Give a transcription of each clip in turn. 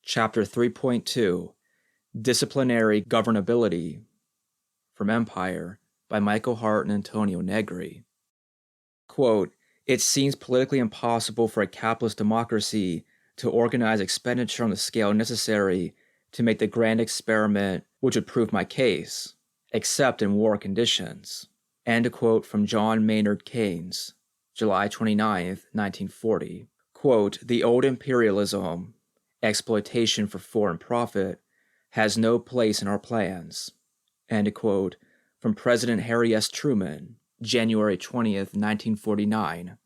Chapter 3.2 Disciplinary Governability from Empire by Michael Hardt and Antonio Negri. Quote, "It seems politically impossible for a capitalist democracy to organize expenditure on the scale necessary to make the grand experiment which would prove my case, except in war conditions." End quote from John Maynard Keynes, July 29, 1940. Quote, "The old imperialism, exploitation for foreign profit, has no place in our plans." End quote from President Harry S. Truman, January 20th, 1949.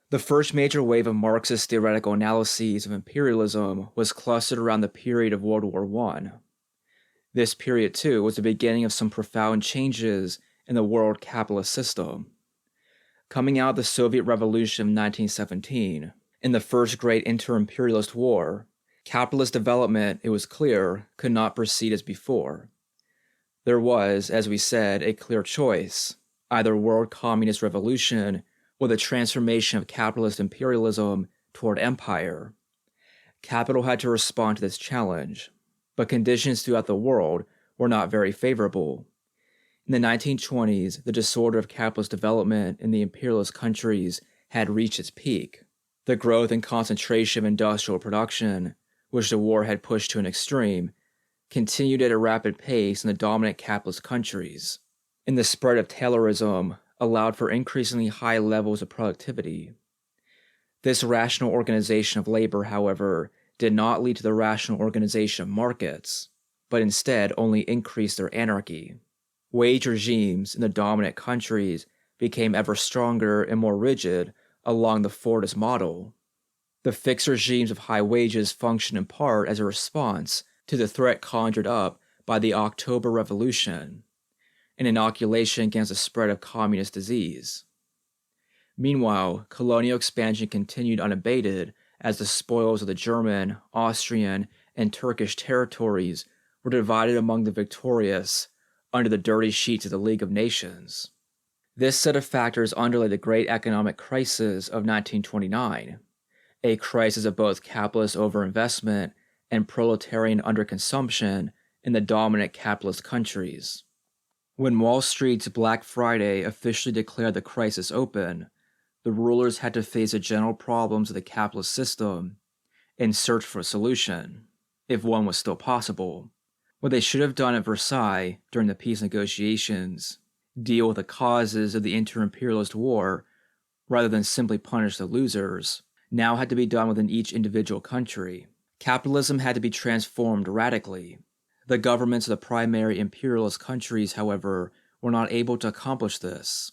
The first major wave of Marxist theoretical analyses of imperialism was clustered around the period of World War I. This period, too, was the beginning of some profound changes in the world capitalist system. Coming out of the Soviet Revolution of 1917, in the first great inter-imperialist war, capitalist development, it was clear, could not proceed as before. There was, as we said, a clear choice: either world communist revolution or the transformation of capitalist imperialism toward empire. Capital had to respond to this challenge, but conditions throughout the world were not very favorable. In the 1920s, the disorder of capitalist development in the imperialist countries had reached its peak. The growth and concentration of industrial production, which the war had pushed to an extreme, continued at a rapid pace in the dominant capitalist countries, and the spread of Taylorism allowed for increasingly high levels of productivity. This rational organization of labor, however, did not lead to the rational organization of markets, but instead only increased their anarchy. Wage regimes in the dominant countries became ever stronger and more rigid along the Fordist model. The fixed regimes of high wages functioned in part as a response to the threat conjured up by the October Revolution, an inoculation against the spread of communist disease. Meanwhile, colonial expansion continued unabated as the spoils of the German, Austrian, and Turkish territories were divided among the victorious under the dirty sheets of the League of Nations. This set of factors underlay the great economic crisis of 1929, a crisis of both capitalist overinvestment and proletarian underconsumption in the dominant capitalist countries. When Wall Street's Black Friday officially declared the crisis open, the rulers had to face the general problems of the capitalist system and search for a solution, if one was still possible. What they should have done at Versailles during the peace negotiations, deal with the causes of the inter-imperialist war rather than simply punish the losers, now had to be done within each individual country. Capitalism had to be transformed radically. The governments of the primary imperialist countries, however, were not able to accomplish this.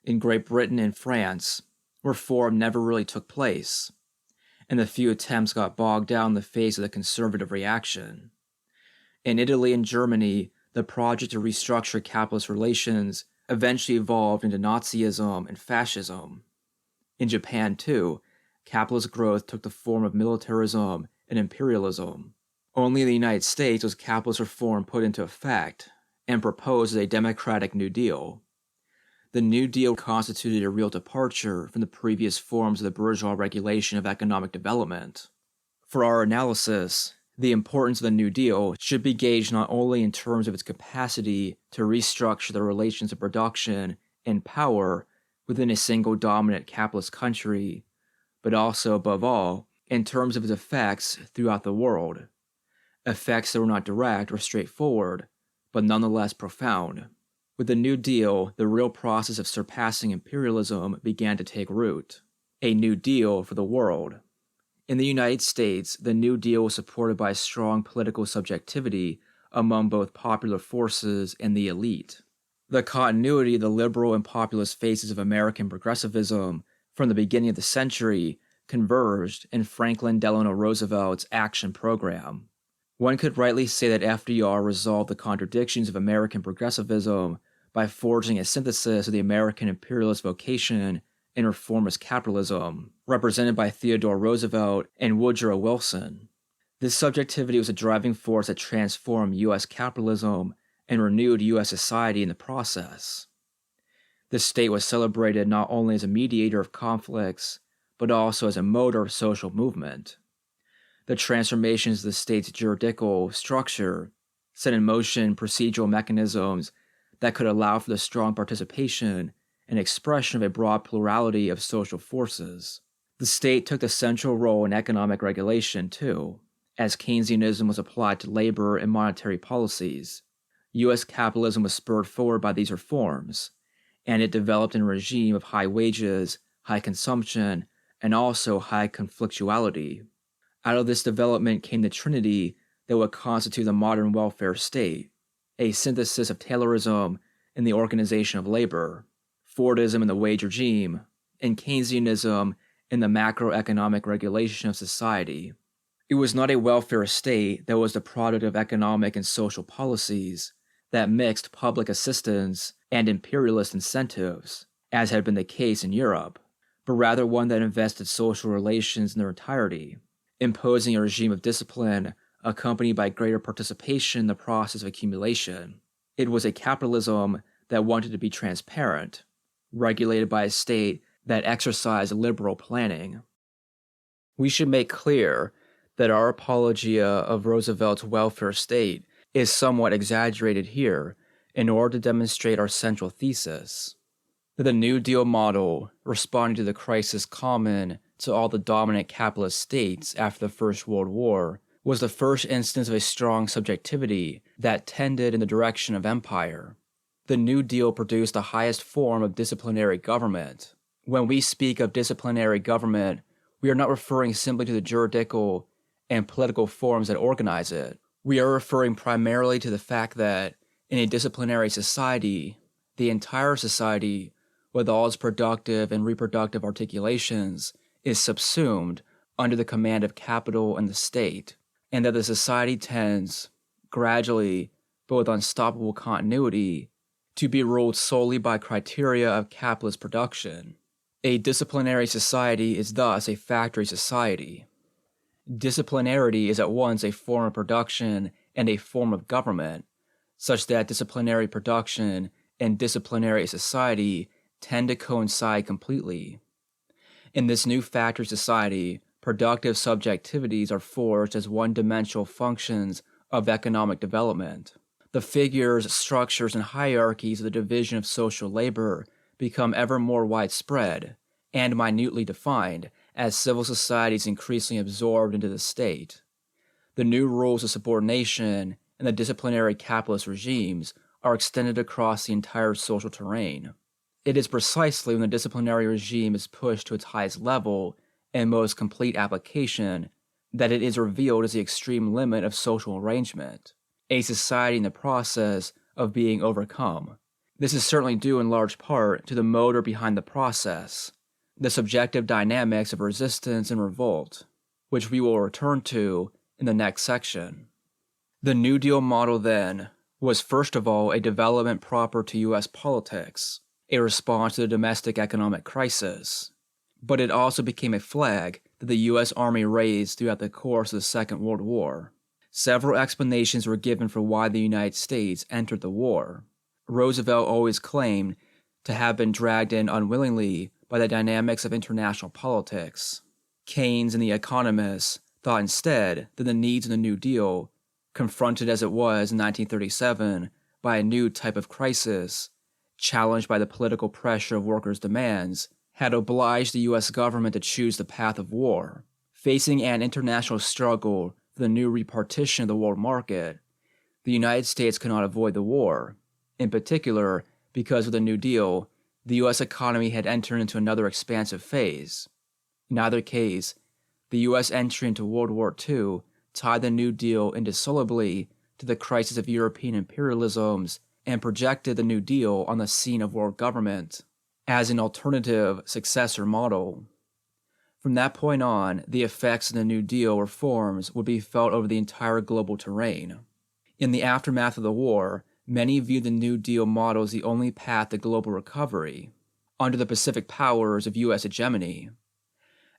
In Great Britain and France, reform never really took place, and the few attempts got bogged down in the face of the conservative reaction. In Italy and Germany, the project to restructure capitalist relations eventually evolved into Nazism and fascism. In Japan, too, capitalist growth took the form of militarism and imperialism. Only in the United States was capitalist reform put into effect and proposed as a democratic New Deal. The New Deal constituted a real departure from the previous forms of the bourgeois regulation of economic development. For our analysis, the importance of the New Deal should be gauged not only in terms of its capacity to restructure the relations of production and power within a single dominant capitalist country, but also, above all, in terms of its effects throughout the world. Effects that were not direct or straightforward, but nonetheless profound. With the New Deal, the real process of surpassing imperialism began to take root. A New Deal for the world. In the United States, the New Deal was supported by strong political subjectivity among both popular forces and the elite. The continuity of the liberal and populist phases of American progressivism from the beginning of the century converged in Franklin Delano Roosevelt's Action Program. One could rightly say that FDR resolved the contradictions of American progressivism by forging a synthesis of the American imperialist vocation and reformist capitalism, represented by Theodore Roosevelt and Woodrow Wilson. This subjectivity was a driving force that transformed U.S. capitalism and renewed U.S. society in the process. The state was celebrated not only as a mediator of conflicts, but also as a motor of social movement. The transformations of the state's juridical structure set in motion procedural mechanisms that could allow for the strong participation and expression of a broad plurality of social forces. The state took the central role in economic regulation, too, as Keynesianism was applied to labor and monetary policies. U.S. capitalism was spurred forward by these reforms, and it developed in a regime of high wages, high consumption, and also high conflictuality. Out of this development came the trinity that would constitute the modern welfare state, a synthesis of Taylorism in the organization of labor, Fordism in the wage regime, and Keynesianism in the macroeconomic regulation of society. It was not a welfare state that was the product of economic and social policies that mixed public assistance and imperialist incentives, as had been the case in Europe, but rather one that invested social relations in their entirety, imposing a regime of discipline accompanied by greater participation in the process of accumulation. It was a capitalism that wanted to be transparent, regulated by a state that exercised liberal planning. We should make clear that our apologia of Roosevelt's welfare state is somewhat exaggerated here in order to demonstrate our central thesis, that the New Deal model, responding to the crisis common to all the dominant capitalist states after the First World War, was the first instance of a strong subjectivity that tended in the direction of empire. The New Deal produced the highest form of disciplinary government. When we speak of disciplinary government, we are not referring simply to the juridical and political forms that organize it. We are referring primarily to the fact that, in a disciplinary society, the entire society, with all its productive and reproductive articulations, is subsumed under the command of capital and the state, and that the society tends, gradually, but with unstoppable continuity, to be ruled solely by criteria of capitalist production. A disciplinary society is thus a factory society. Disciplinarity is at once a form of production and a form of government, such that disciplinary production and disciplinary society tend to coincide completely. In this new factory society, productive subjectivities are forged as one-dimensional functions of economic development. The figures, structures, and hierarchies of the division of social labor become ever more widespread and minutely defined as civil society is increasingly absorbed into the state. The new rules of subordination and the disciplinary capitalist regimes are extended across the entire social terrain. It is precisely when the disciplinary regime is pushed to its highest level and most complete application that it is revealed as the extreme limit of social arrangement, a society in the process of being overcome. This is certainly due in large part to the motor behind the process, the subjective dynamics of resistance and revolt, which we will return to in the next section. The New Deal model, then, was first of all a development proper to U.S. politics, a response to the domestic economic crisis, but it also became a flag that the U.S. Army raised throughout the course of the Second World War. Several explanations were given for why the United States entered the war. Roosevelt always claimed to have been dragged in unwillingly by the dynamics of international politics. Keynes and the economists thought instead that the needs of the New Deal, confronted as it was in 1937 by a new type of crisis, challenged by the political pressure of workers' demands, had obliged the U.S. government to choose the path of war. Facing an international struggle for the new repartition of the world market, the United States could not avoid the war, in particular because with the New Deal, the U.S. economy had entered into another expansive phase. In either case, the U.S. entry into World War II tied the New Deal indissolubly to the crisis of European imperialisms and projected the New Deal on the scene of world government as an alternative successor model. From that point on, the effects of the New Deal reforms would be felt over the entire global terrain. In the aftermath of the war, many viewed the New Deal model as the only path to global recovery, under the Pacific powers of U.S. hegemony.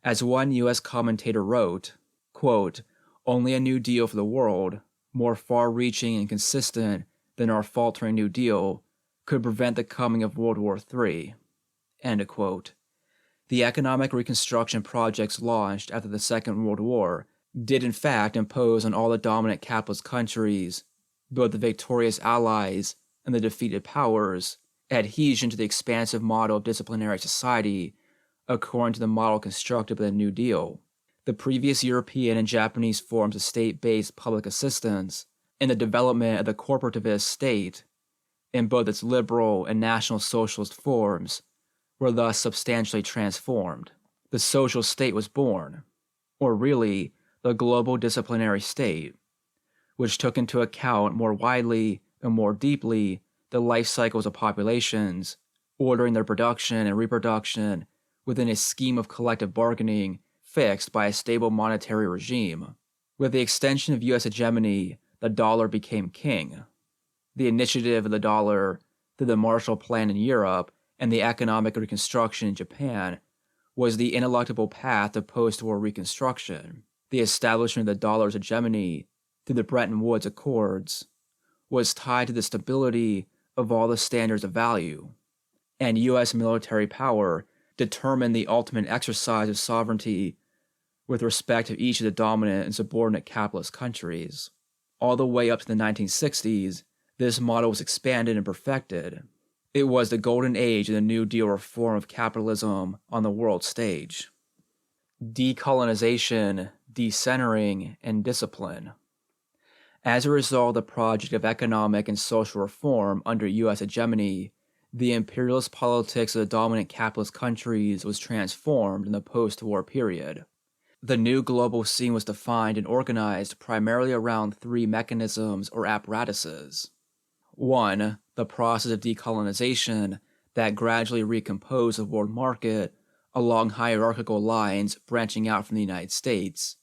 As one U.S. commentator wrote, quote, "Only a New Deal for the world, more far-reaching and consistent than our faltering New Deal, could prevent the coming of World War III." End quote. The economic reconstruction projects launched after the Second World War did in fact impose on all the dominant capitalist countries, both the victorious allies and the defeated powers, adhesion to the expansive model of disciplinary society according to the model constructed by the New Deal. The previous European and Japanese forms of state-based public assistance and the development of the corporativist state, in both its liberal and national socialist forms, were thus substantially transformed. The social state was born, or really, the global disciplinary state, which took into account more widely and more deeply the life cycles of populations, ordering their production and reproduction within a scheme of collective bargaining fixed by a stable monetary regime. With the extension of U.S. hegemony, the dollar became king. The initiative of the dollar through the Marshall Plan in Europe and the economic reconstruction in Japan was the ineluctable path of post-war reconstruction. The establishment of the dollar's hegemony through the Bretton Woods Accords was tied to the stability of all the standards of value, and U.S. military power determined the ultimate exercise of sovereignty with respect to each of the dominant and subordinate capitalist countries. All the way up to the 1960s, this model was expanded and perfected. It was the golden age of the New Deal reform of capitalism on the world stage. Decolonization, decentering, and discipline. As a result of the project of economic and social reform under U.S. hegemony, the imperialist politics of the dominant capitalist countries was transformed in the post-war period. The new global scene was defined and organized primarily around three mechanisms or apparatuses. 1. The process of decolonization that gradually recomposed the world market along hierarchical lines branching out from the United States.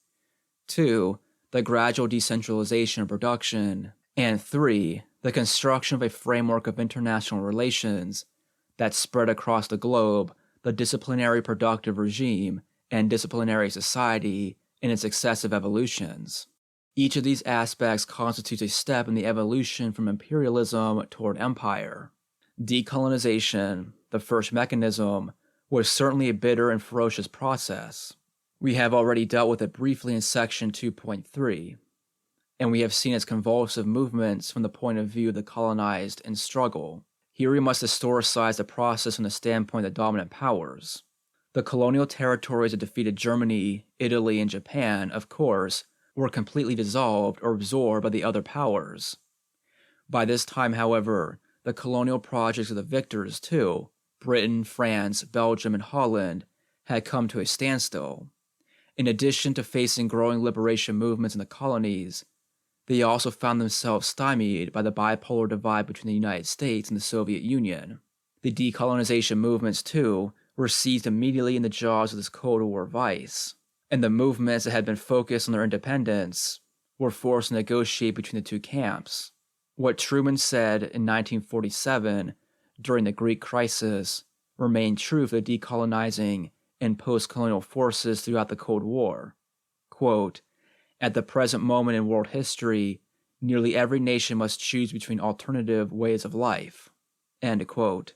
2. The gradual decentralization of production. And 3. The construction of a framework of international relations that spread across the globe the disciplinary productive regime and disciplinary society in its successive evolutions. Each of these aspects constitutes a step in the evolution from imperialism toward empire. Decolonization, the first mechanism, was certainly a bitter and ferocious process. We have already dealt with it briefly in section 2.3, and we have seen its convulsive movements from the point of view of the colonized in struggle. Here we must historicize the process from the standpoint of the dominant powers. The colonial territories of defeated Germany, Italy, and Japan, of course, were completely dissolved or absorbed by the other powers. By this time, however, the colonial projects of the victors, too, Britain, France, Belgium, and Holland, had come to a standstill. In addition to facing growing liberation movements in the colonies, they also found themselves stymied by the bipolar divide between the United States and the Soviet Union. The decolonization movements, too, were seized immediately in the jaws of this Cold War vice, and the movements that had been focused on their independence were forced to negotiate between the two camps. What Truman said in 1947 during the Greek crisis remained true for the decolonizing and post-colonial forces throughout the Cold War. Quote, "At the present moment in world history, nearly every nation must choose between alternative ways of life." End quote.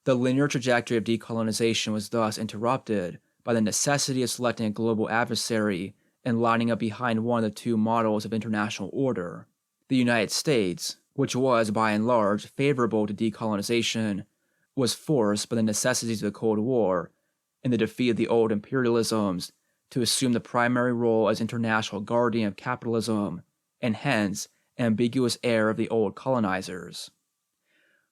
The linear trajectory of decolonization was thus interrupted by the necessity of selecting a global adversary and lining up behind one of the two models of international order. The United States, which was by and large favorable to decolonization, was forced by the necessities of the Cold War and the defeat of the old imperialisms to assume the primary role as international guardian of capitalism and hence ambiguous heir of the old colonizers.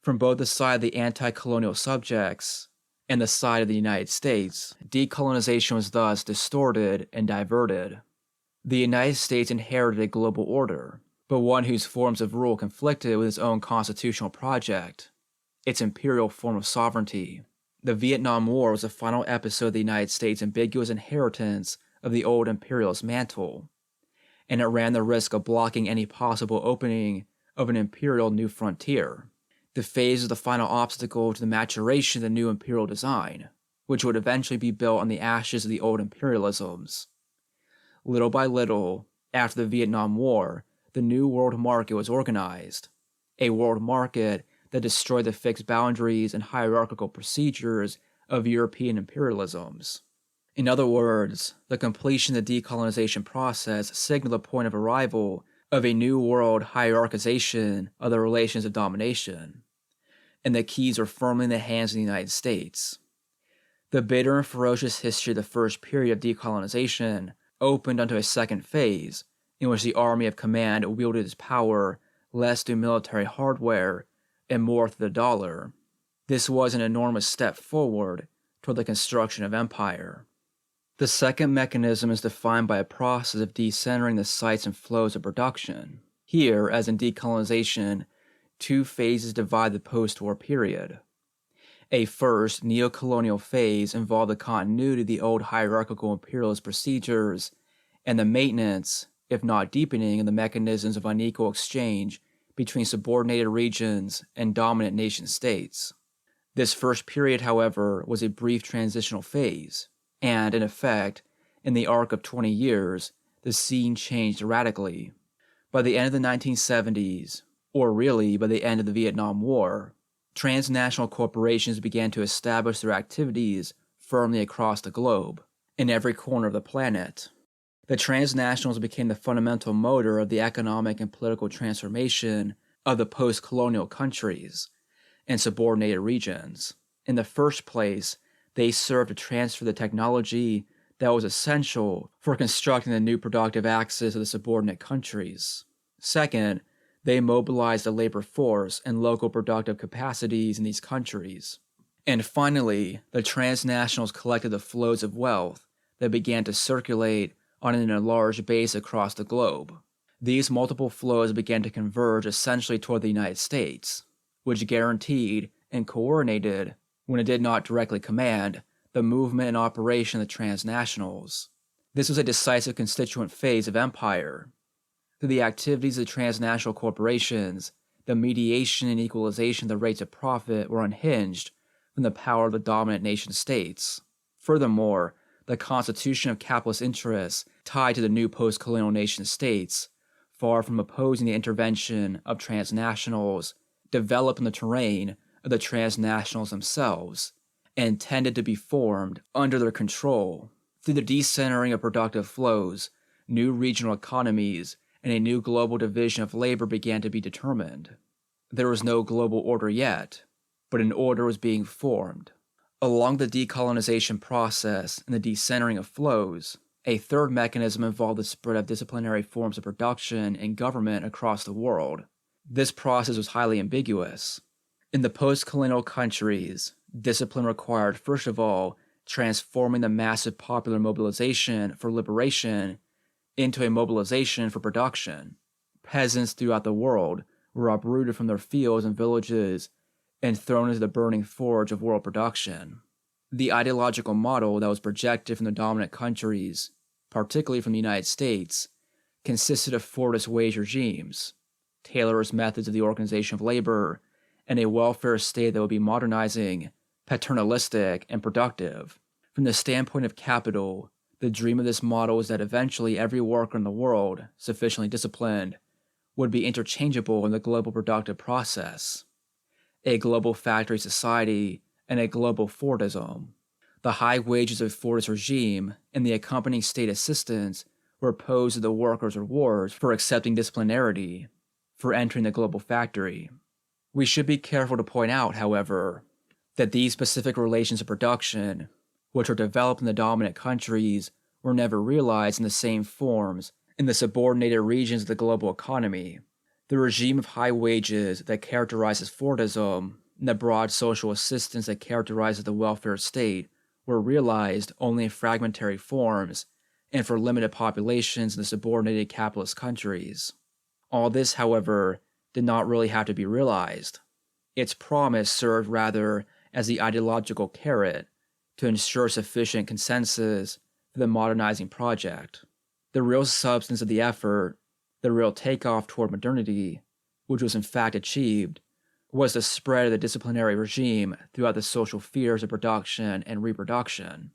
From both the side of the anti-colonial subjects and the side of the United States, decolonization was thus distorted and diverted. The United States inherited a global order, but one whose forms of rule conflicted with its own constitutional project, its imperial form of sovereignty. The Vietnam War was the final episode of the United States' ambiguous inheritance of the old imperialist mantle, and it ran the risk of blocking any possible opening of an imperial new frontier. The phase was the final obstacle to the maturation of the new imperial design, which would eventually be built on the ashes of the old imperialisms. Little by little, after the Vietnam War, the new world market was organized, a world market that destroyed the fixed boundaries and hierarchical procedures of European imperialisms. In other words, the completion of the decolonization process signaled the point of arrival of a new world hierarchization of the relations of domination, and the keys are firmly in the hands of the United States. The bitter and ferocious history of the first period of decolonization opened onto a second phase, in which the Army of Command wielded its power less through military hardware and more through the dollar. This was an enormous step forward toward the construction of empire. The second mechanism is defined by a process of decentering the sites and flows of production. Here, as in decolonization, two phases divide the post-war period. A first, neo-colonial phase involved the continuity of the old hierarchical imperialist procedures and the maintenance, if not deepening, of the mechanisms of unequal exchange between subordinated regions and dominant nation-states. This first period, however, was a brief transitional phase, and, in effect, in the arc of 20 years, the scene changed radically. By the end of the 1970s, or really by the end of the Vietnam War, transnational corporations began to establish their activities firmly across the globe, in every corner of the planet. The transnationals became the fundamental motor of the economic and political transformation of the post-colonial countries and subordinated regions. In the first place, they served to transfer the technology that was essential for constructing the new productive axis of the subordinate countries. Second, they mobilized the labor force and local productive capacities in these countries. And finally, the transnationals collected the flows of wealth that began to circulate on an enlarged base across the globe. These multiple flows began to converge essentially toward the United States, which guaranteed and coordinated, when it did not directly command, the movement and operation of the transnationals. This was a decisive constituent phase of empire. Through the activities of the transnational corporations, the mediation and equalization of the rates of profit were unhinged from the power of the dominant nation-states. Furthermore, the constitution of capitalist interests tied to the new post-colonial nation-states, far from opposing the intervention of transnationals, developed in the terrain of the transnationals themselves, and tended to be formed under their control. Through the decentering of productive flows, new regional economies and a new global division of labor began to be determined. There was no global order yet, but an order was being formed. Along the decolonization process and the decentering of flows, a third mechanism involved the spread of disciplinary forms of production and government across the world. This process was highly ambiguous. In the post-colonial countries, discipline required, first of all, transforming the massive popular mobilization for liberation into a mobilization for production. Peasants throughout the world were uprooted from their fields and villages and thrown into the burning forge of world production. The ideological model that was projected from the dominant countries, particularly from the United States, consisted of Fordist wage regimes, Taylorist methods of the organization of labor, and a welfare state that would be modernizing, paternalistic, and productive. From the standpoint of capital, the dream of this model was that eventually every worker in the world, sufficiently disciplined, would be interchangeable in the global productive process. A global factory society and a global Fordism. The high wages of Fordist regime and the accompanying state assistance were opposed to the workers' rewards for accepting disciplinarity, for entering the global factory. We should be careful to point out, however, that these specific relations of production, which were developed in the dominant countries, were never realized in the same forms in the subordinated regions of the global economy. The regime of high wages that characterizes Fordism and the broad social assistance that characterizes the welfare state were realized only in fragmentary forms and for limited populations in the subordinated capitalist countries. All this, however, did not really have to be realized. Its promise served rather as the ideological carrot to ensure sufficient consensus for the modernizing project. The real substance of the effort, the real takeoff toward modernity, which was in fact achieved, was the spread of the disciplinary regime throughout the social spheres of production and reproduction.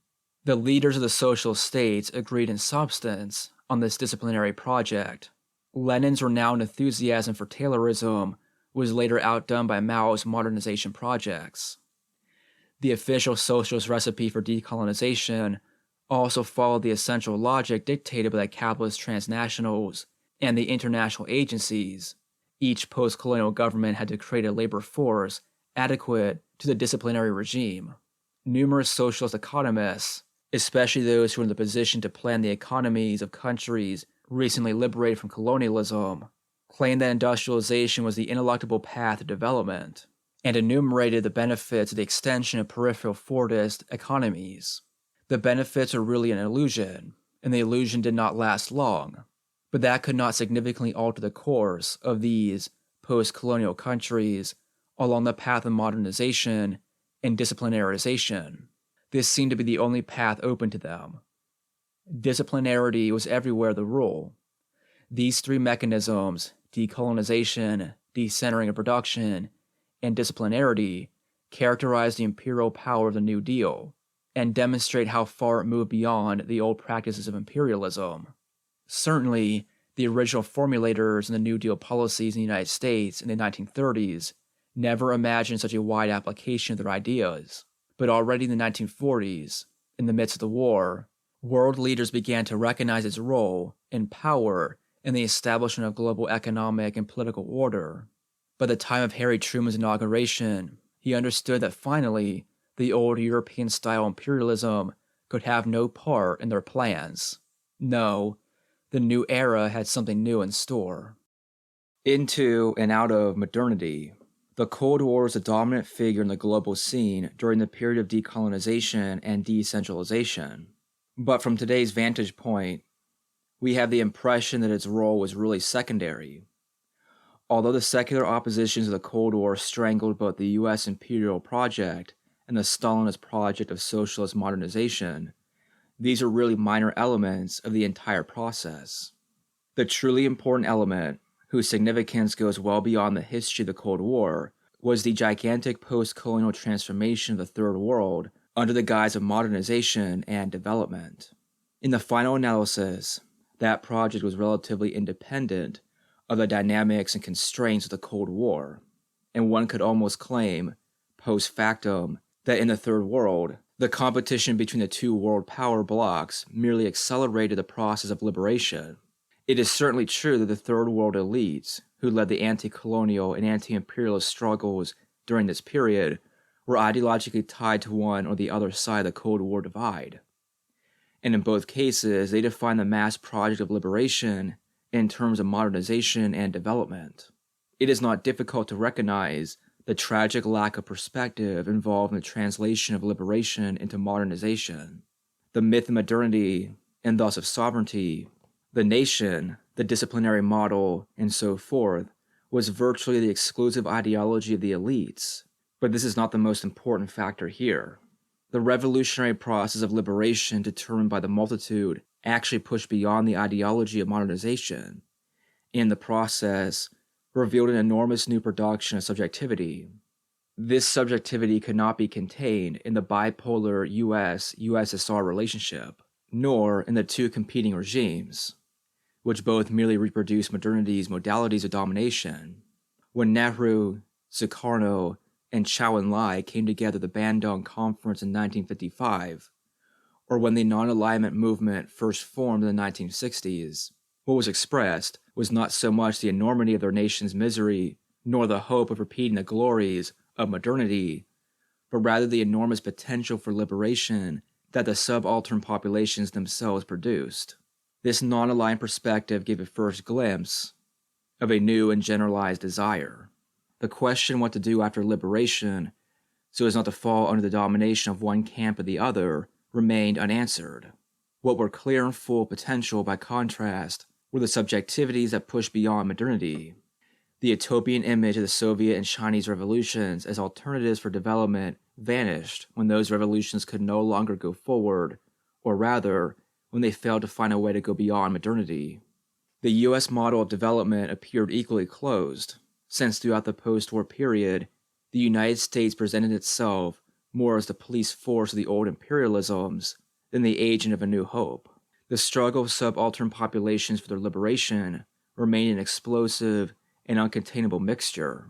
The leaders of the socialist states agreed in substance on this disciplinary project. Lenin's renowned enthusiasm for Taylorism was later outdone by Mao's modernization projects. The official socialist recipe for decolonization also followed the essential logic dictated by the capitalist transnationals and the international agencies. Each post-colonial government had to create a labor force adequate to the disciplinary regime. Numerous socialist economists, especially those who were in the position to plan the economies of countries recently liberated from colonialism, claimed that industrialization was the ineluctable path to development, and enumerated the benefits of the extension of peripheral forwardist economies. The benefits are really an illusion, and the illusion did not last long, but that could not significantly alter the course of these post-colonial countries along the path of modernization and disciplinarization. This seemed to be the only path open to them. Disciplinarity was everywhere the rule. These three mechanisms, decolonization, decentering of production, and disciplinarity, characterize the imperial power of the New Deal and demonstrate how far it moved beyond the old practices of imperialism. Certainly, the original formulators in the New Deal policies in the United States in the 1930s never imagined such a wide application of their ideas, but already in the 1940s, in the midst of the war, world leaders began to recognize its role and power in the establishment of global economic and political order. By the time of Harry Truman's inauguration, he understood that finally, the old European-style imperialism could have no part in their plans. No, the new era had something new in store. Into and out of modernity, the Cold War was a dominant figure in the global scene during the period of decolonization and decentralization. But from today's vantage point, we have the impression that its role was really secondary. Although the secular oppositions of the Cold War strangled both the U.S. imperial project and the Stalinist project of socialist modernization, these are really minor elements of the entire process. The truly important element, whose significance goes well beyond the history of the Cold War, was the gigantic post-colonial transformation of the Third World under the guise of modernization and development. In the final analysis, that project was relatively independent of the dynamics and constraints of the Cold War, and one could almost claim, post factum, that in the Third World, the competition between the two world power blocs merely accelerated the process of liberation. It is certainly true that the Third World elites, who led the anti-colonial and anti-imperialist struggles during this period, were ideologically tied to one or the other side of the Cold War divide. And in both cases, they defined the mass project of liberation in terms of modernization and development. It is not difficult to recognize the tragic lack of perspective involved in the translation of liberation into modernization. The myth of modernity, and thus of sovereignty, the nation, the disciplinary model, and so forth, was virtually the exclusive ideology of the elites. But this is not the most important factor here. The revolutionary process of liberation determined by the multitude actually pushed beyond the ideology of modernization. In the process, revealed an enormous new production of subjectivity. This subjectivity could not be contained in the bipolar US-USSR relationship, nor in the two competing regimes, which both merely reproduce modernity's modalities of domination. When Nehru, Sukarno, and Chou Enlai came together at the Bandung Conference in 1955, or when the non-alignment movement first formed in the 1960s, what was expressed was not so much the enormity of their nation's misery, nor the hope of repeating the glories of modernity, but rather the enormous potential for liberation that the subaltern populations themselves produced. This non-aligned perspective gave a first glimpse of a new and generalized desire. The question what to do after liberation, so as not to fall under the domination of one camp or the other, remained unanswered. What were clear and full potential, by contrast, were the subjectivities that pushed beyond modernity. The utopian image of the Soviet and Chinese revolutions as alternatives for development vanished when those revolutions could no longer go forward, or rather, when they failed to find a way to go beyond modernity. The U.S. model of development appeared equally closed, since throughout the post-war period, the United States presented itself more as the police force of the old imperialisms than the agent of a new hope. The struggle of subaltern populations for their liberation remained an explosive and uncontainable mixture.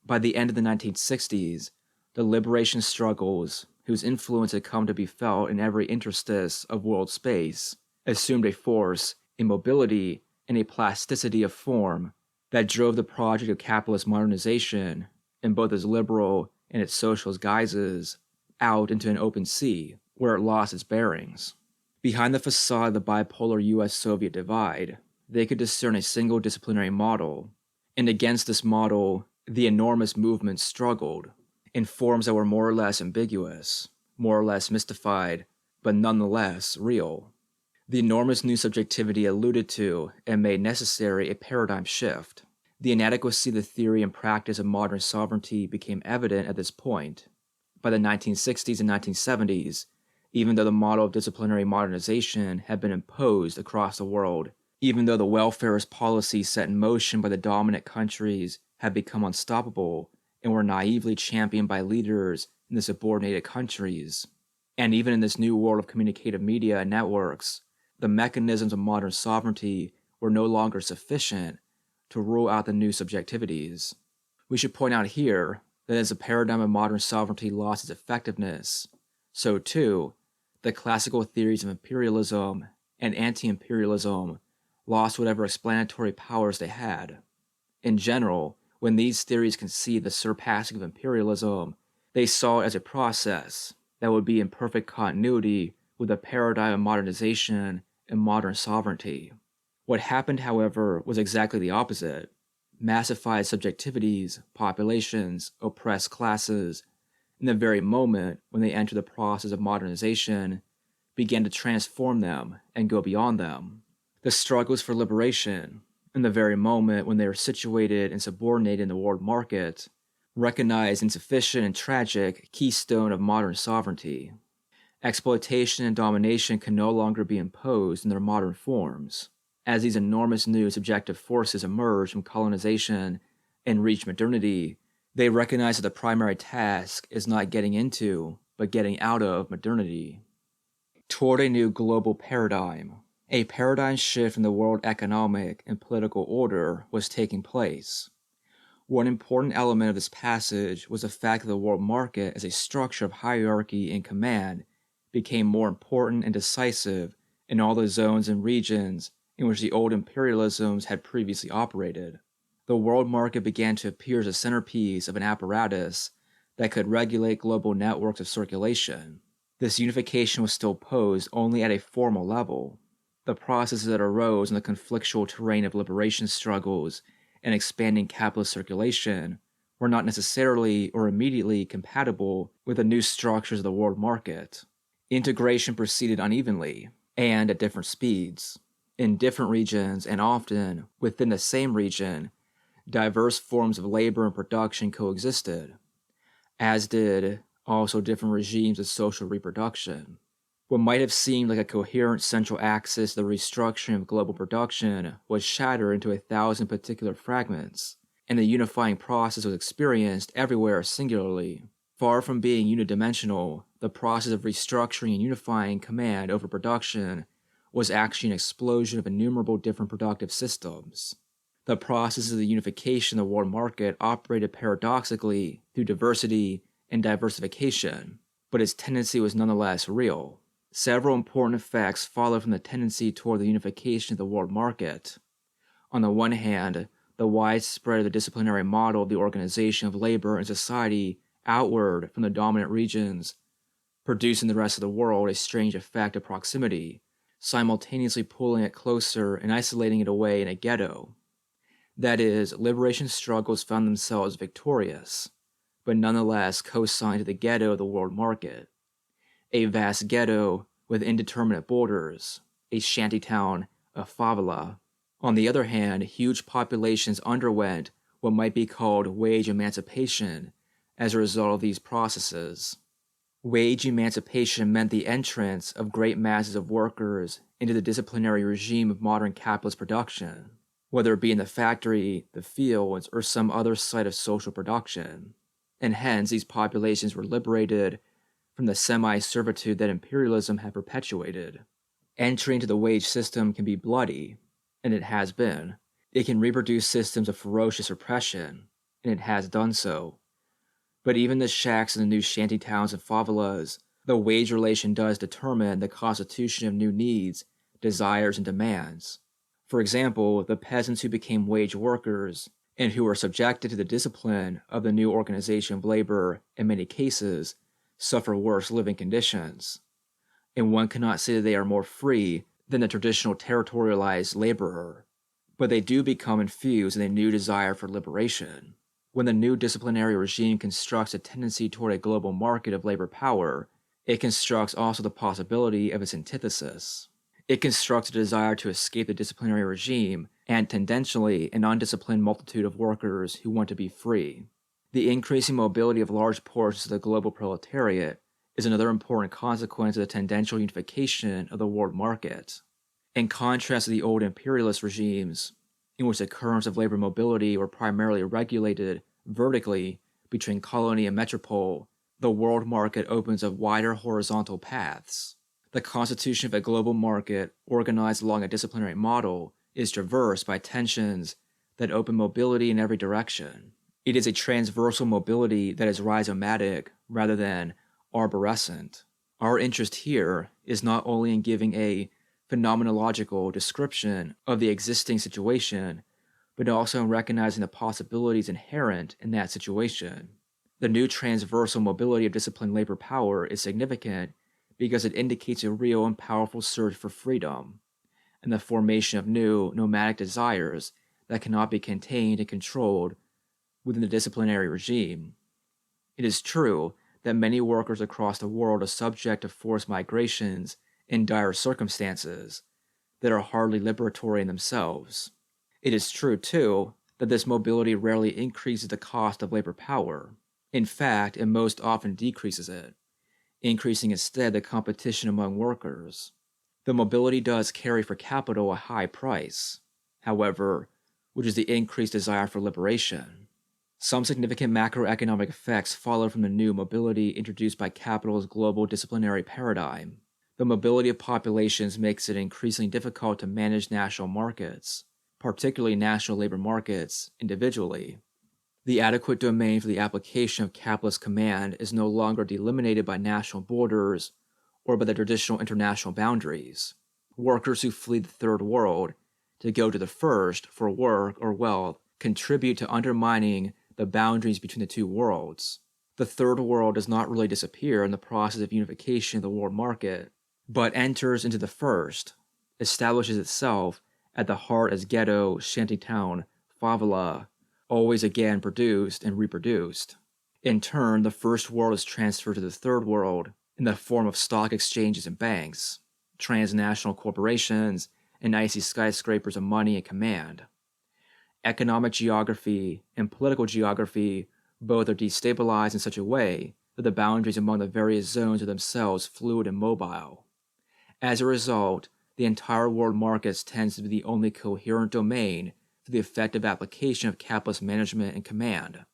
By the end of the 1960s, the liberation struggles whose influence had come to be felt in every interstice of world space, assumed a force, a mobility, and a plasticity of form that drove the project of capitalist modernization, in both its liberal and its socialist guises, out into an open sea, where it lost its bearings. Behind the facade of the bipolar US-Soviet divide, they could discern a single disciplinary model, and against this model, the enormous movement struggled, in forms that were more or less ambiguous, more or less mystified, but nonetheless real. The enormous new subjectivity alluded to and made necessary a paradigm shift. The inadequacy of the theory and practice of modern sovereignty became evident at this point. By the 1960s and 1970s, even though the model of disciplinary modernization had been imposed across the world, even though the welfarist policies set in motion by the dominant countries had become unstoppable and were naively championed by leaders in the subordinated countries, and even in this new world of communicative media and networks, the mechanisms of modern sovereignty were no longer sufficient to rule out the new subjectivities. We should point out here that as the paradigm of modern sovereignty lost its effectiveness, so too, the classical theories of imperialism and anti-imperialism lost whatever explanatory powers they had. In general, when these theories conceived the surpassing of imperialism, they saw it as a process that would be in perfect continuity with the paradigm of modernization and modern sovereignty. What happened, however, was exactly the opposite. Massified subjectivities, populations, oppressed classes, in the very moment when they entered the process of modernization, began to transform them and go beyond them. The struggles for liberation, in the very moment when they were situated and subordinated in the world market, recognized insufficient and tragic keystone of modern sovereignty. Exploitation and domination can no longer be imposed in their modern forms. As these enormous new subjective forces emerge from colonization and reach modernity, they recognize that the primary task is not getting into, but getting out of modernity. Toward a new global paradigm, a paradigm shift in the world economic and political order was taking place. One important element of this passage was the fact that the world market as a structure of hierarchy and command became more important and decisive in all the zones and regions in which the old imperialisms had previously operated. The world market began to appear as a centerpiece of an apparatus that could regulate global networks of circulation. This unification was still posed only at a formal level. The processes that arose in the conflictual terrain of liberation struggles and expanding capitalist circulation were not necessarily or immediately compatible with the new structures of the world market. Integration proceeded unevenly and at different speeds. In different regions and often within the same region, diverse forms of labor and production coexisted, as did also different regimes of social reproduction. What might have seemed like a coherent central axis of the restructuring of global production was shattered into 1,000 particular fragments, and the unifying process was experienced everywhere singularly. Far from being unidimensional, the process of restructuring and unifying command over production was actually an explosion of innumerable different productive systems. The process of the unification of the world market operated paradoxically through diversity and diversification, but its tendency was nonetheless real. Several important effects followed from the tendency toward the unification of the world market. On the one hand, the widespread of the disciplinary model of the organization of labor and society outward from the dominant regions, producing the rest of the world a strange effect of proximity, simultaneously pulling it closer and isolating it away in a ghetto. That is, liberation struggles found themselves victorious, but nonetheless co-signed to the ghetto of the world market. A vast ghetto with indeterminate borders, a shantytown, a favela. On the other hand, huge populations underwent what might be called wage emancipation as a result of these processes. Wage emancipation meant the entrance of great masses of workers into the disciplinary regime of modern capitalist production, whether it be in the factory, the fields, or some other site of social production, and hence these populations were liberated from the semi-servitude that imperialism had perpetuated. Entry into the wage system can be bloody, and it has been. It can reproduce systems of ferocious oppression, and it has done so. But even the shacks in the new shantytowns and favelas, the wage relation does determine the constitution of new needs, desires, and demands. For example, the peasants who became wage workers and who were subjected to the discipline of the new organization of labor, in many cases, suffer worse living conditions. And one cannot say that they are more free than the traditional territorialized laborer, but they do become infused in a new desire for liberation. When the new disciplinary regime constructs a tendency toward a global market of labor power, it constructs also the possibility of its antithesis. It constructs a desire to escape the disciplinary regime and, tendentially, an undisciplined multitude of workers who want to be free. The increasing mobility of large portions of the global proletariat is another important consequence of the tendential unification of the world market. In contrast to the old imperialist regimes, in which the currents of labor mobility were primarily regulated vertically between colony and metropole, the world market opens up wider horizontal paths. The constitution of a global market organized along a disciplinary model is traversed by tensions that open mobility in every direction. It is a transversal mobility that is rhizomatic rather than arborescent. Our interest here is not only in giving a phenomenological description of the existing situation, but also in recognizing the possibilities inherent in that situation. The new transversal mobility of disciplined labor power is significant because it indicates a real and powerful search for freedom and the formation of new nomadic desires that cannot be contained and controlled within the disciplinary regime. It is true that many workers across the world are subject to forced migrations in dire circumstances that are hardly liberatory in themselves. It is true, too, that this mobility rarely increases the cost of labor power. In fact, it most often decreases it, increasing instead the competition among workers. The mobility does carry for capital a high price, however, which is the increased desire for liberation. Some significant macroeconomic effects follow from the new mobility introduced by capital's global disciplinary paradigm. The mobility of populations makes it increasingly difficult to manage national markets, particularly national labor markets, individually. The adequate domain for the application of capitalist command is no longer delimited by national borders or by the traditional international boundaries. Workers who flee the third world to go to the first for work or wealth contribute to undermining the boundaries between the two worlds. The third world does not really disappear in the process of unification of the world market, but enters into the first, establishes itself at the heart as ghetto, shantytown, favela, always again produced and reproduced. In turn, the first world is transferred to the third world in the form of stock exchanges and banks, transnational corporations, and icy skyscrapers of money and command. Economic geography and political geography both are destabilized in such a way that the boundaries among the various zones are themselves fluid and mobile. As a result, the entire world market tends to be the only coherent domain for the effective application of capitalist management and command.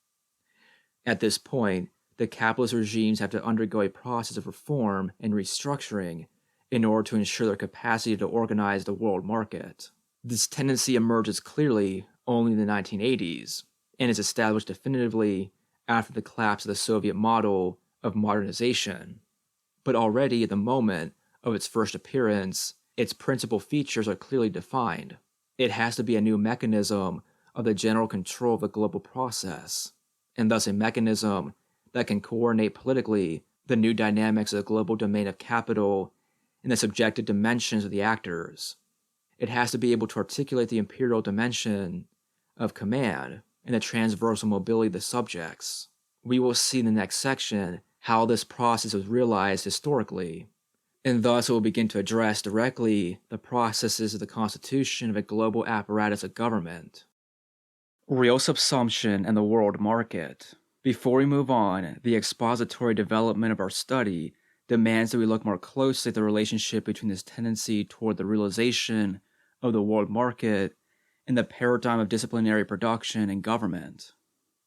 At this point, the capitalist regimes have to undergo a process of reform and restructuring in order to ensure their capacity to organize the world market. This tendency emerges clearly only in the 1980s and is established definitively after the collapse of the Soviet model of modernization. But already at the moment of its first appearance, its principal features are clearly defined. It has to be a new mechanism of the general control of the global process, and thus a mechanism that can coordinate politically the new dynamics of the global domain of capital and the subjective dimensions of the actors. It has to be able to articulate the imperial dimension of command and the transversal mobility of the subjects. We will see in the next section how this process was realized historically, and thus it will begin to address directly the processes of the constitution of a global apparatus of government. Real subsumption and the world market. Before we move on, the expository development of our study demands that we look more closely at the relationship between this tendency toward the realization of the world market and the paradigm of disciplinary production and government.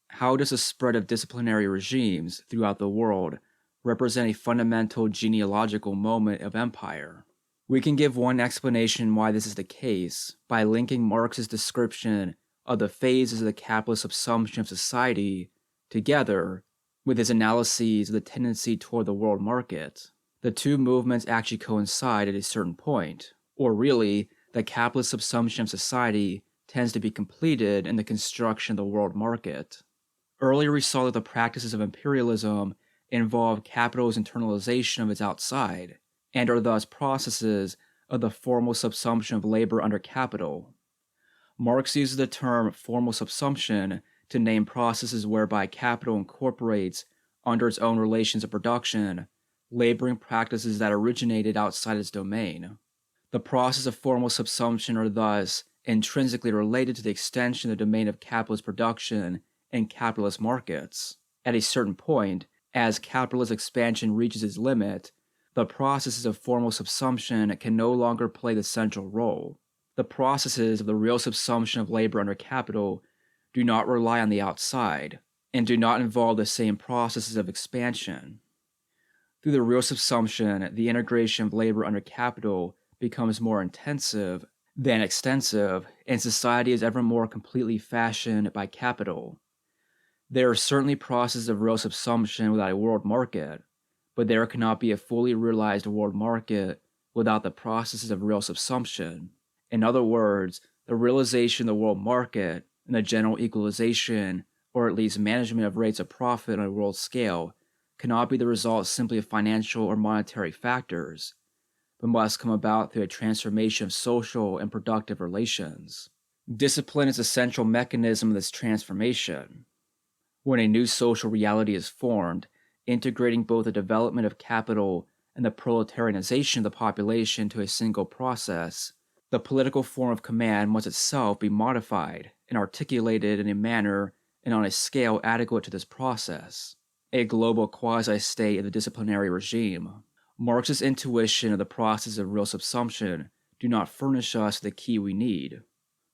How does the spread of disciplinary regimes throughout the world represent a fundamental genealogical moment of empire? We can give one explanation why this is the case by linking Marx's description of the phases of the capitalist subsumption of society together with his analyses of the tendency toward the world market. The two movements actually coincide at a certain point, or really, the capitalist subsumption of society tends to be completed in the construction of the world market. Earlier we saw that the practices of imperialism involve capital's internalization of its outside, and are thus processes of the formal subsumption of labor under capital. Marx uses the term formal subsumption to name processes whereby capital incorporates, under its own relations of production, laboring practices that originated outside its domain. The process of formal subsumption are thus intrinsically related to the extension of the domain of capitalist production in capitalist markets. At a certain point, as capitalist expansion reaches its limit, the processes of formal subsumption can no longer play the central role. The processes of the real subsumption of labor under capital do not rely on the outside, and do not involve the same processes of expansion. Through the real subsumption, the integration of labor under capital becomes more intensive than extensive, and society is ever more completely fashioned by capital. There are certainly processes of real subsumption without a world market, but there cannot be a fully realized world market without the processes of real subsumption. In other words, the realization of the world market and the general equalization, or at least management of rates of profit on a world scale, cannot be the result simply of financial or monetary factors, but must come about through a transformation of social and productive relations. Discipline is a central mechanism of this transformation. When a new social reality is formed, integrating both the development of capital and the proletarianization of the population to a single process, the political form of command must itself be modified and articulated in a manner and on a scale adequate to this process, a global quasi-state of the disciplinary regime. Marx's intuition of the process of real subsumption do not furnish us the key we need.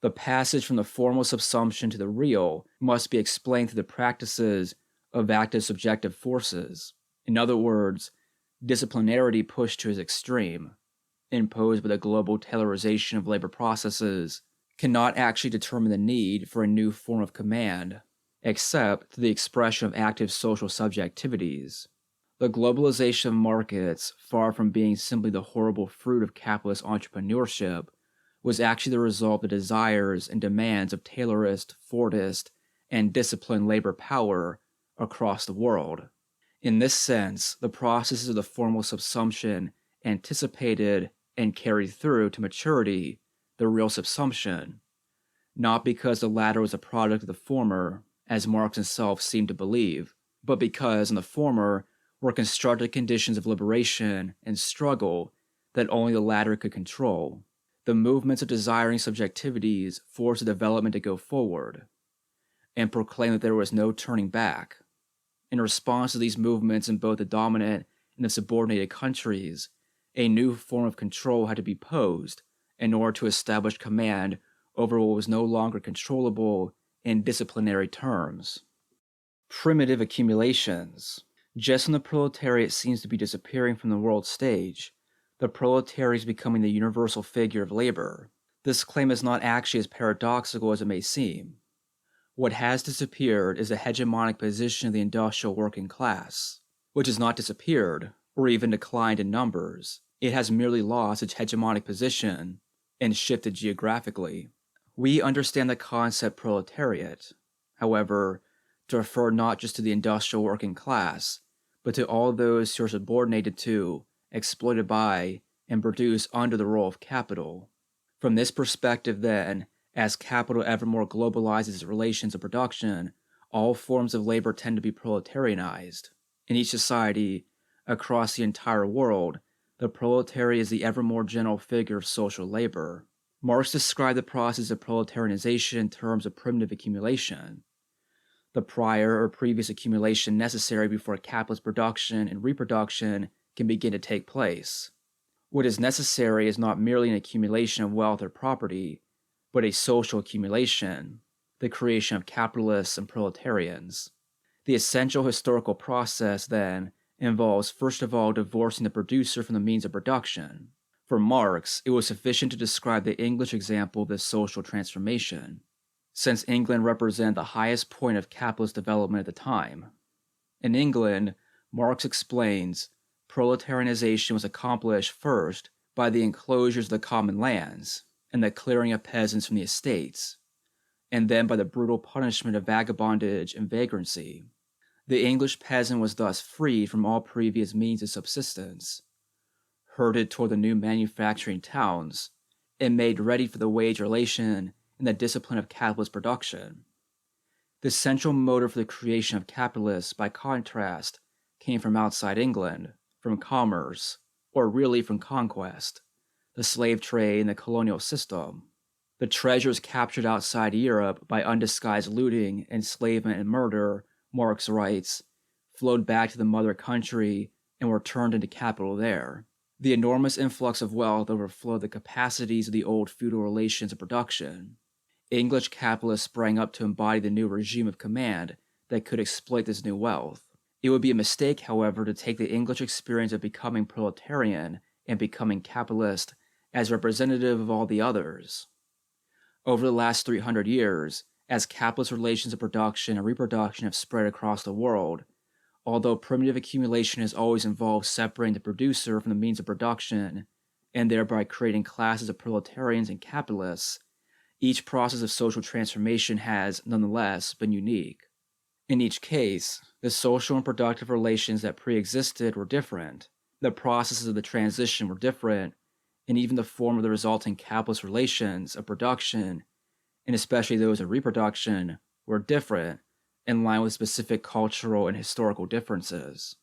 The passage from the formal subsumption to the real must be explained through the practices of active subjective forces. In other words, disciplinarity pushed to its extreme, imposed by the global taylorization of labor processes, cannot actually determine the need for a new form of command, except through the expression of active social subjectivities. The globalization of markets, far from being simply the horrible fruit of capitalist entrepreneurship, was actually the result of the desires and demands of Taylorist, Fordist, and disciplined labor power across the world. In this sense, the processes of the formal subsumption anticipated and carried through to maturity the real subsumption, not because the latter was a product of the former, as Marx himself seemed to believe, but because in the former were constructed conditions of liberation and struggle that only the latter could control. The movements of desiring subjectivities forced the development to go forward, and proclaimed that there was no turning back. In response to these movements in both the dominant and the subordinated countries, a new form of control had to be posed in order to establish command over what was no longer controllable in disciplinary terms. Primitive accumulations. Just when the proletariat seems to be disappearing from the world stage, the proletariat is becoming the universal figure of labor. This claim is not actually as paradoxical as it may seem. What has disappeared is the hegemonic position of the industrial working class, which has not disappeared, or even declined in numbers. It has merely lost its hegemonic position and shifted geographically. We understand the concept proletariat, however, to refer not just to the industrial working class, but to all those who are subordinated to, exploited by, and produced under the role of capital. From this perspective, then, as capital ever more globalizes its relations of production, all forms of labor tend to be proletarianized. In each society, across the entire world, the proletariat is the ever more general figure of social labor. Marx described the process of proletarianization in terms of primitive accumulation, the prior or previous accumulation necessary before capitalist production and reproduction can begin to take place. What is necessary is not merely an accumulation of wealth or property, but a social accumulation, the creation of capitalists and proletarians. The essential historical process, then, involves first of all divorcing the producer from the means of production. For Marx, it was sufficient to describe the English example of this social transformation, since England represented the highest point of capitalist development at the time. In England, Marx explains, proletarianization was accomplished first by the enclosures of the common lands and the clearing of peasants from the estates, and then by the brutal punishment of vagabondage and vagrancy. The English peasant was thus freed from all previous means of subsistence, herded toward the new manufacturing towns, and made ready for the wage relation and the discipline of capitalist production. The central motive for the creation of capitalists, by contrast, came from outside England, from commerce, or really from conquest, the slave trade and the colonial system. The treasures captured outside Europe by undisguised looting, enslavement, and murder, Marx writes, flowed back to the mother country and were turned into capital there. The enormous influx of wealth overflowed the capacities of the old feudal relations of production. English capitalists sprang up to embody the new regime of command that could exploit this new wealth. It would be a mistake, however, to take the English experience of becoming proletarian and becoming capitalist as representative of all the others. Over the last 300 years, as capitalist relations of production and reproduction have spread across the world, although primitive accumulation has always involved separating the producer from the means of production, and thereby creating classes of proletarians and capitalists, each process of social transformation has, nonetheless, been unique. In each case, the social and productive relations that pre-existed were different, the processes of the transition were different, and even the form of the resulting capitalist relations of production, and especially those of reproduction, were different, in line with specific cultural and historical differences.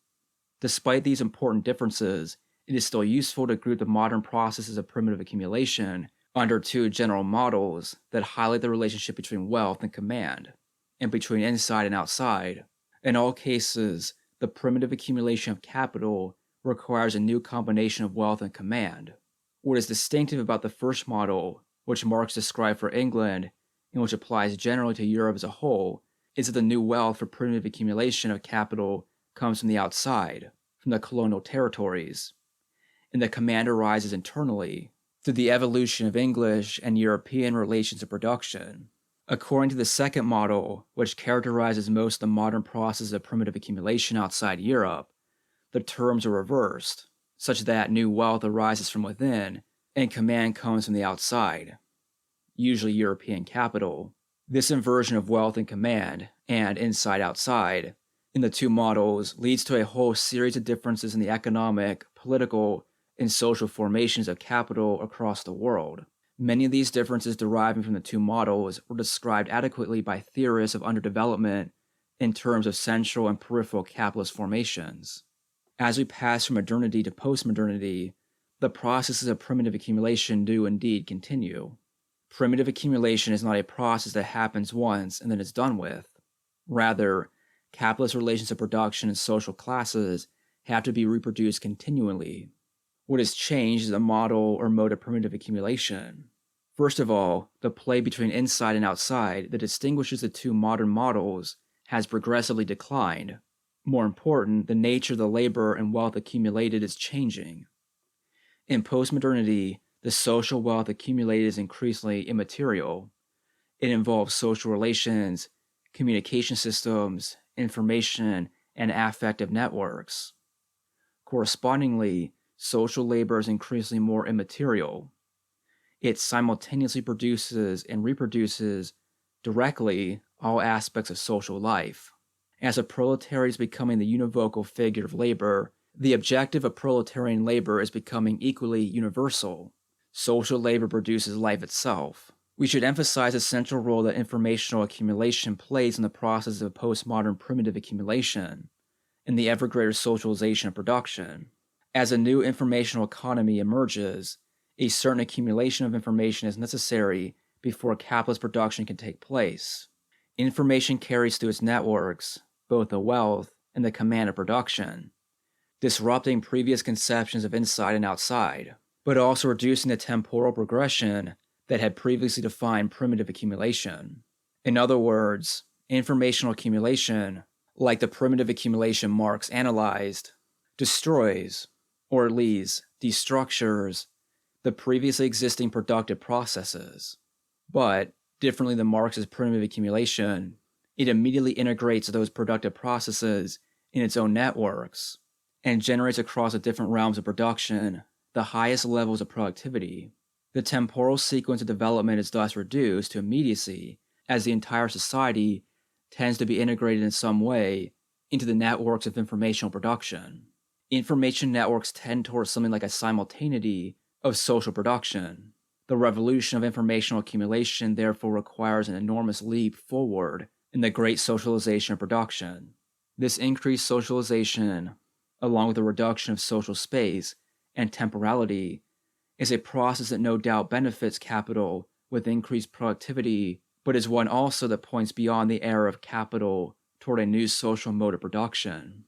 Despite these important differences, it is still useful to group the modern processes of primitive accumulation under two general models that highlight the relationship between wealth and command, and between inside and outside. In all cases, the primitive accumulation of capital requires a new combination of wealth and command. What is distinctive about the first model, which Marx described for England, and which applies generally to Europe as a whole, is that the new wealth for primitive accumulation of capital comes from the outside, from the colonial territories, and the command arises internally, through the evolution of English and European relations of production. According to the second model, which characterizes most of the modern processes of primitive accumulation outside Europe, the terms are reversed, such that new wealth arises from within, and command comes from the outside, usually European capital. This inversion of wealth and command, and inside-outside, in the two models leads to a whole series of differences in the economic, political, and social formations of capital across the world. Many of these differences deriving from the two models were described adequately by theorists of underdevelopment in terms of central and peripheral capitalist formations. As we pass from modernity to postmodernity, the processes of primitive accumulation do indeed continue. Primitive accumulation is not a process that happens once and then is done with. Rather, capitalist relations of production and social classes have to be reproduced continually. What has changed is the model or mode of primitive accumulation. First of all, the play between inside and outside that distinguishes the two modern models has progressively declined. More important, the nature of the labor and wealth accumulated is changing. In postmodernity, the social wealth accumulated is increasingly immaterial. It involves social relations, communication systems, information, and affective networks. Correspondingly, social labor is increasingly more immaterial. It simultaneously produces and reproduces directly all aspects of social life. As a proletariat is becoming the univocal figure of labor, the objective of proletarian labor is becoming equally universal. Social labor produces life itself. We should emphasize the central role that informational accumulation plays in the process of postmodern primitive accumulation, and the ever greater socialization of production. As a new informational economy emerges, a certain accumulation of information is necessary before capitalist production can take place. Information carries through its networks both the wealth and the command of production, disrupting previous conceptions of inside and outside, but also reducing the temporal progression that had previously defined primitive accumulation. In other words, informational accumulation, like the primitive accumulation Marx analyzed, destroys, or at least destructures, the previously existing productive processes. But, differently than Marx's primitive accumulation, it immediately integrates those productive processes in its own networks, and generates across the different realms of production the highest levels of productivity. The temporal sequence of development is thus reduced to immediacy, as the entire society tends to be integrated in some way into the networks of informational production. Information networks tend towards something like a simultaneity of social production. The revolution of informational accumulation therefore requires an enormous leap forward in the great socialization of production. This increased socialization, along with the reduction of social space and temporality, is a process that no doubt benefits capital with increased productivity, but is one also that points beyond the era of capital toward a new social mode of production.